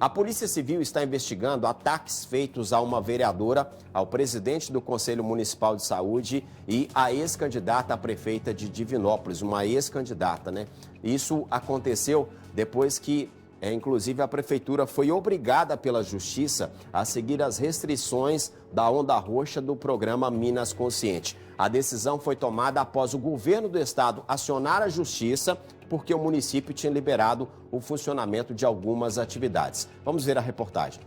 A Polícia Civil está investigando ataques feitos a uma vereadora, ao presidente do Conselho Municipal de Saúde e à ex-candidata à prefeita de Divinópolis, uma ex-candidata, né? Isso aconteceu depois que, inclusive, a prefeitura foi obrigada pela Justiça a seguir as restrições da onda roxa do programa Minas Consciente. A decisão foi tomada após o governo do estado acionar a Justiça porque o município tinha liberado o funcionamento de algumas atividades. Vamos ver a reportagem.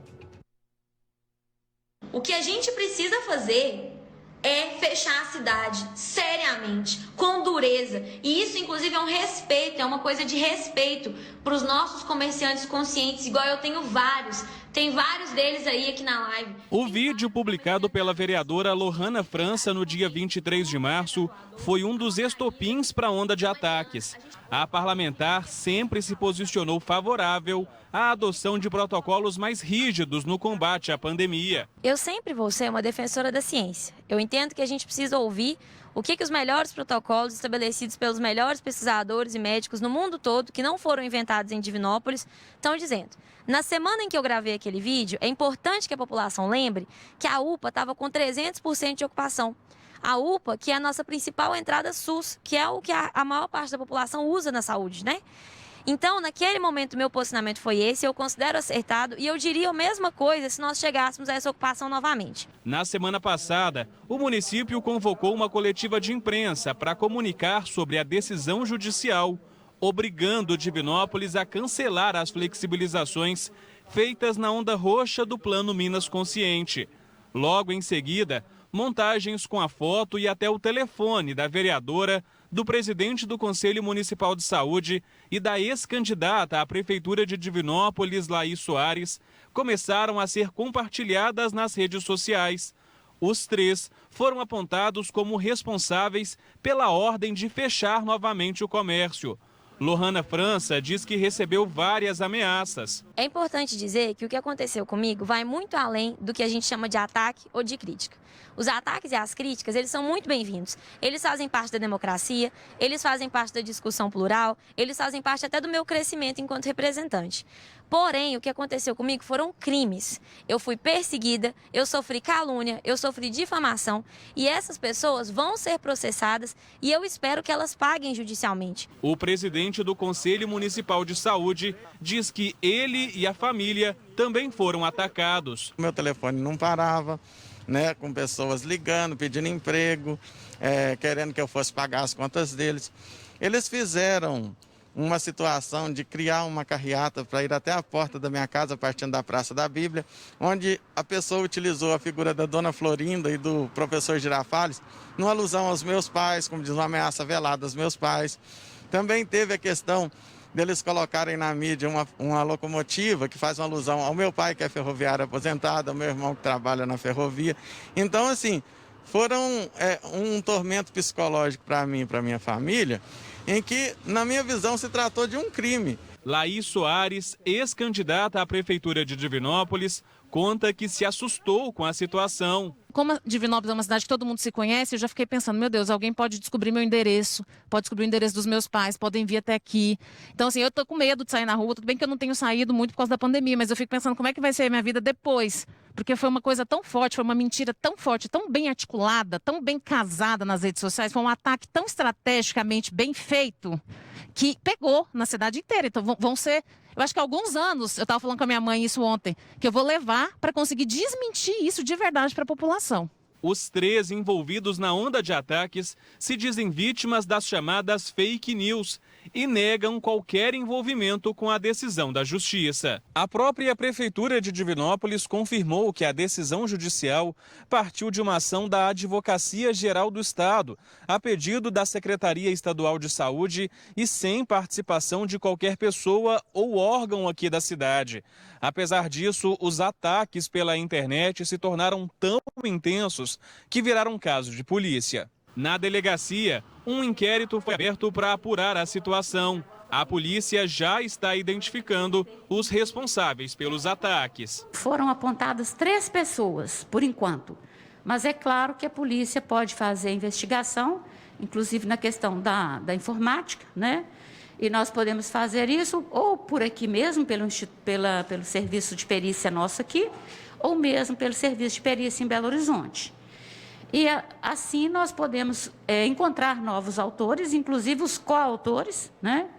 O que a gente precisa fazer é fechar a cidade seriamente, com dureza. E isso, inclusive, é um respeito, é uma coisa de respeito para os nossos comerciantes conscientes, igual eu tenho vários. Tem vários deles aí aqui na live. O vídeo publicado pela vereadora Lohana França no dia 23 de março foi um dos estopins para a onda de ataques. A parlamentar sempre se posicionou favorável à adoção de protocolos mais rígidos no combate à pandemia. Eu sempre vou ser uma defensora da ciência. Eu entendo que a gente precisa ouvir o que os melhores protocolos estabelecidos pelos melhores pesquisadores e médicos no mundo todo, que não foram inventados em Divinópolis, estão dizendo. Na semana em que eu gravei aquele vídeo, é importante que a população lembre que a UPA estava com 300% de ocupação. A UPA, que é a nossa principal entrada SUS, que é o que a maior parte da população usa na saúde, né? Então, naquele momento, meu posicionamento foi esse, eu considero acertado e eu diria a mesma coisa se nós chegássemos a essa ocupação novamente. Na semana passada, o município convocou uma coletiva de imprensa para comunicar sobre a decisão judicial, obrigando Divinópolis a cancelar as flexibilizações feitas na onda roxa do Plano Minas Consciente. Logo em seguida, montagens com a foto e até o telefone da vereadora, do presidente do Conselho Municipal de Saúde e da ex-candidata à Prefeitura de Divinópolis, Laís Soares, começaram a ser compartilhadas nas redes sociais. Os três foram apontados como responsáveis pela ordem de fechar novamente o comércio. Lohana França diz que recebeu várias ameaças. É importante dizer que o que aconteceu comigo vai muito além do que a gente chama de ataque ou de crítica. Os ataques e as críticas, eles são muito bem-vindos. Eles fazem parte da democracia, eles fazem parte da discussão plural, eles fazem parte até do meu crescimento enquanto representante. Porém, o que aconteceu comigo foram crimes. Eu fui perseguida, eu sofri calúnia, eu sofri difamação e essas pessoas vão ser processadas e eu espero que elas paguem judicialmente. O presidente do Conselho Municipal de Saúde diz que ele e a família também foram atacados. Meu telefone não parava, né, com pessoas ligando, pedindo emprego, querendo que eu fosse pagar as contas deles. Eles fizeram uma situação de criar uma carreata para ir até a porta da minha casa, partindo da Praça da Bíblia, onde a pessoa utilizou a figura da Dona Florinda e do professor Girafales, numa alusão aos meus pais, como diz, uma ameaça velada aos meus pais. Também teve a questão deles colocarem na mídia uma locomotiva que faz uma alusão ao meu pai, que é ferroviário aposentado, ao meu irmão que trabalha na ferrovia. Então, assim, foram um tormento psicológico para mim e para minha família, em que, na minha visão, se tratou de um crime. Laís Soares, ex-candidata à Prefeitura de Divinópolis, conta que se assustou com a situação. Como Divinópolis é uma cidade que todo mundo se conhece, eu já fiquei pensando, meu Deus, alguém pode descobrir meu endereço, pode descobrir o endereço dos meus pais, podem vir até aqui. Então, assim, eu tô com medo de sair na rua, tudo bem que eu não tenho saído muito por causa da pandemia, mas eu fico pensando como é que vai ser a minha vida depois. Porque foi uma coisa tão forte, foi uma mentira tão forte, tão bem articulada, tão bem casada nas redes sociais, foi um ataque tão estrategicamente bem feito que pegou na cidade inteira. Então vão ser, eu acho que alguns anos, eu estava falando com a minha mãe isso ontem, que eu vou levar para conseguir desmentir isso de verdade para a população. Os três envolvidos na onda de ataques se dizem vítimas das chamadas fake news e negam qualquer envolvimento com a decisão da Justiça. A própria Prefeitura de Divinópolis confirmou que a decisão judicial partiu de uma ação da Advocacia Geral do Estado, a pedido da Secretaria Estadual de Saúde e sem participação de qualquer pessoa ou órgão aqui da cidade. Apesar disso, os ataques pela internet se tornaram tão intensos que viraram caso de polícia. Na delegacia, um inquérito foi aberto para apurar a situação. A polícia já está identificando os responsáveis pelos ataques. Foram apontadas 3 pessoas, por enquanto. Mas é claro que a polícia pode fazer investigação, inclusive na questão da informática, né? E nós podemos fazer isso ou por aqui mesmo, pelo serviço de perícia nosso aqui, ou mesmo pelo serviço de perícia em Belo Horizonte. E assim nós podemos encontrar novos autores, inclusive os coautores, né?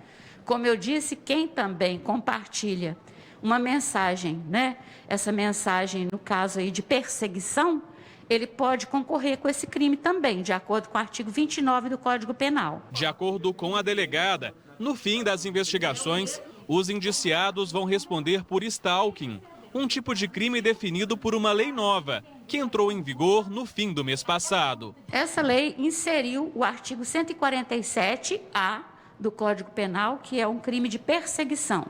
Como eu disse, quem também compartilha uma mensagem, né? Essa mensagem, no caso aí de perseguição, ele pode concorrer com esse crime também, de acordo com o artigo 29 do Código Penal. De acordo com a delegada, no fim das investigações, os indiciados vão responder por stalking, um tipo de crime definido por uma lei nova, que entrou em vigor no fim do mês passado. Essa lei inseriu o artigo 147-A do Código Penal, que é um crime de perseguição.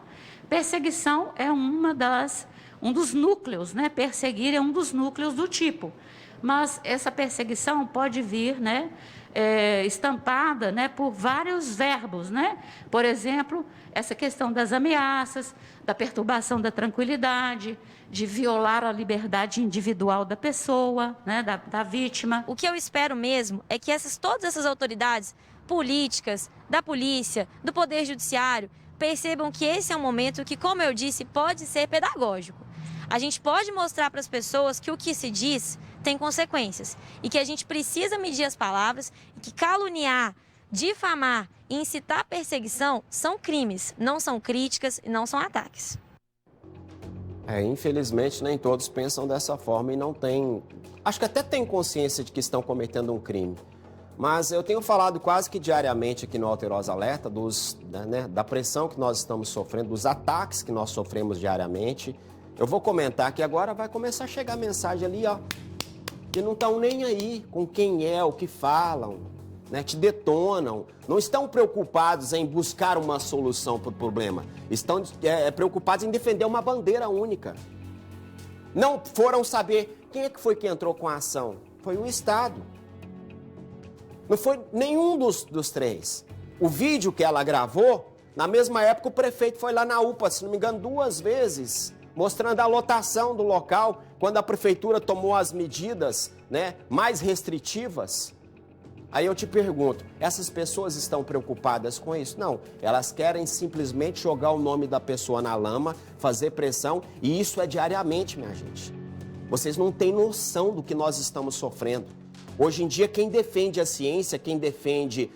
Perseguição é um dos núcleos, né? Perseguir é um dos núcleos do tipo. Mas essa perseguição pode vir, né, estampada, né, por vários verbos, né? Por exemplo, essa questão das ameaças, da perturbação da tranquilidade, de violar a liberdade individual da pessoa, né, da vítima. O que eu espero mesmo é que todas essas autoridades políticas, da polícia, do Poder Judiciário, percebam que esse é um momento que, como eu disse, pode ser pedagógico. A gente pode mostrar para as pessoas que o que se diz tem consequências e que a gente precisa medir as palavras e que caluniar, difamar e incitar perseguição são crimes, não são críticas e não são ataques. Infelizmente, nem todos pensam dessa forma e não têm... Acho que até têm consciência de que estão cometendo um crime. Mas eu tenho falado quase que diariamente aqui no Alterosa Alerta da pressão que nós estamos sofrendo, dos ataques que nós sofremos diariamente. Eu vou comentar que agora vai começar a chegar mensagem ali, ó, que não estão nem aí com quem é, o que falam, né, te detonam. Não estão preocupados em buscar uma solução para o problema. Estão preocupados em defender uma bandeira única. Não foram saber quem é que foi que entrou com a ação. Foi o Estado. Não foi nenhum dos três. O vídeo que ela gravou, na mesma época o prefeito foi lá na UPA, se não me engano, 2 vezes, mostrando a lotação do local, quando a prefeitura tomou as medidas, né, mais restritivas. Aí eu te pergunto, essas pessoas estão preocupadas com isso? Não, elas querem simplesmente jogar o nome da pessoa na lama, fazer pressão, e isso é diariamente, minha gente. Vocês não têm noção do que nós estamos sofrendo. Hoje em dia, quem defende a ciência, quem defende,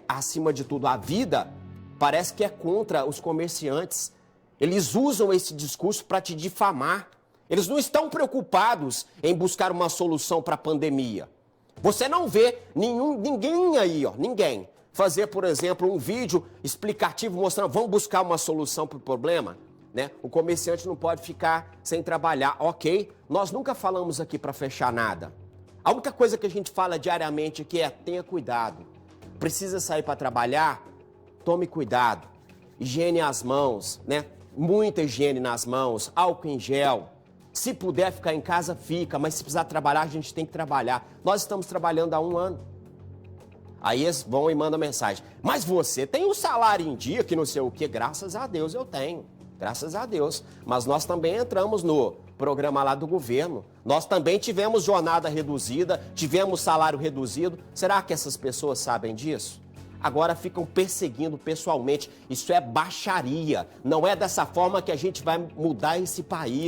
acima de tudo, a vida, parece que é contra os comerciantes. Eles usam esse discurso para te difamar. Eles não estão preocupados em buscar uma solução para a pandemia. Você não vê ninguém aí, ó, ninguém, fazer, por exemplo, um vídeo explicativo mostrando, vamos buscar uma solução para o problema, né? O comerciante não pode ficar sem trabalhar. Ok, nós nunca falamos aqui para fechar nada. A única coisa que a gente fala diariamente aqui é tenha cuidado. Precisa sair para trabalhar? Tome cuidado. Higiene as mãos, né? Muita higiene nas mãos, álcool em gel. Se puder ficar em casa, fica, mas se precisar trabalhar, a gente tem que trabalhar. Nós estamos trabalhando há 1 ano. Aí eles vão e mandam mensagem. Mas você tem um salário em dia que não sei o quê? Graças a Deus eu tenho. Graças a Deus. Mas nós também entramos no programa lá do governo. Nós também tivemos jornada reduzida, tivemos salário reduzido. Será que essas pessoas sabem disso? Agora ficam perseguindo pessoalmente. Isso é baixaria. Não é dessa forma que a gente vai mudar esse país.